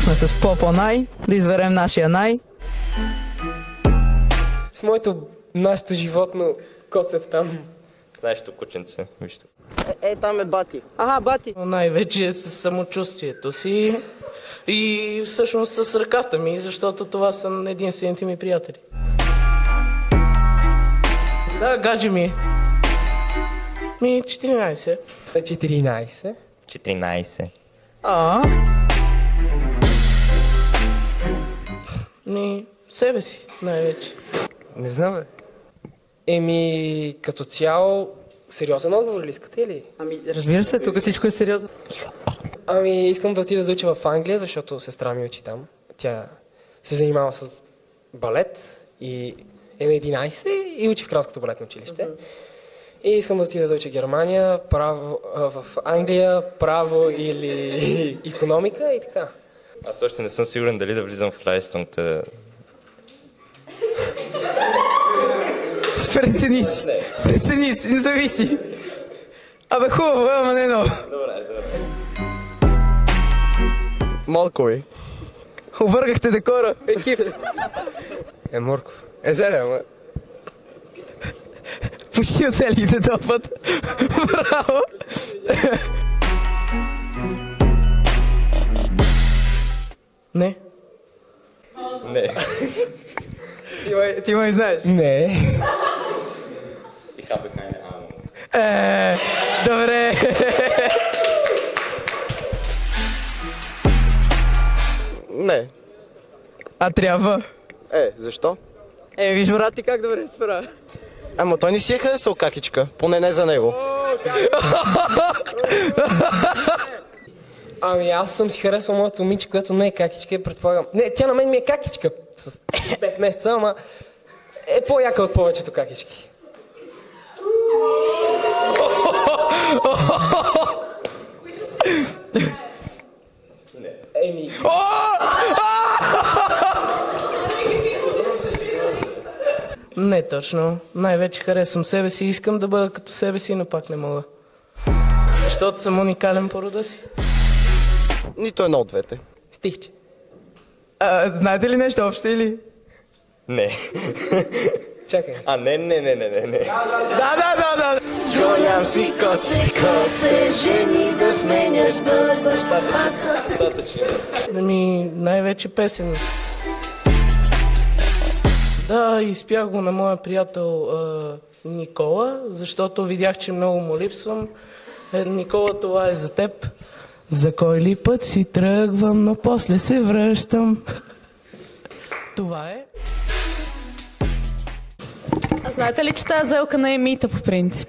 Тук сме с Попо-най, да изберем нашия най. С нашето животно Коцев там. С нашето кученце, вижте. Там е Бати. Ага, Бати. Най-вече с самочувствието си и всъщност с ръката ми, защото това са единствените ми приятели. Да, гадже ми. 14. 14. 14. Себе си, най-вече. Не знам, бе. Като цяло, сериозен отговор ли искате или? Разбира се, тук всичко е сериозно. Искам да отида да уча в Англия, защото сестра ми учи там. Тя се занимава с балет и е на 11 и учи в Кралското балетно училище. И искам да отида да уча Германия, в Англия, право или икономика и така. Аз още не съм сигурен дали да влизам в Лайстонг. Прецени си. Прецени си, не зависи. Абе хубаво, ама не много. Добре. Молкови. Объргахте декора, екип. Морков. Зеле, ама. Почти оцелихте този път. Браво. Не. Ти май знаеш? Не. Ich habe keine Ahnung. Добре. Не. А трябва? Защо? Виж брат ти как добре се справя. Ама той не си е харесал какичка, поне не за него. Аз съм си харесал моето момиче, което не е какичка и предполагам. Не, тя на мен ми е какичка с 5 месеца, ама е по-яка от повечето какички. Не точно. Най-вече харесвам себе си. Искам да бъда като себе си, но пак не мога. Защото съм уникален по рода си. Нито едно от двете. Стихче. Знаете ли нещо общо или? Не. Чакай. Не. Да. Голям си коце, жени да сменяш бързо. Достатъчно. Най-вече песен. Да, изпях го на моя приятел Никола, защото видях, че много му липсвам. Никола, това е за теб. За кой ли път си тръгвам, но после се връщам. Това е. А знаете ли, че тази зелка не е мита по принцип?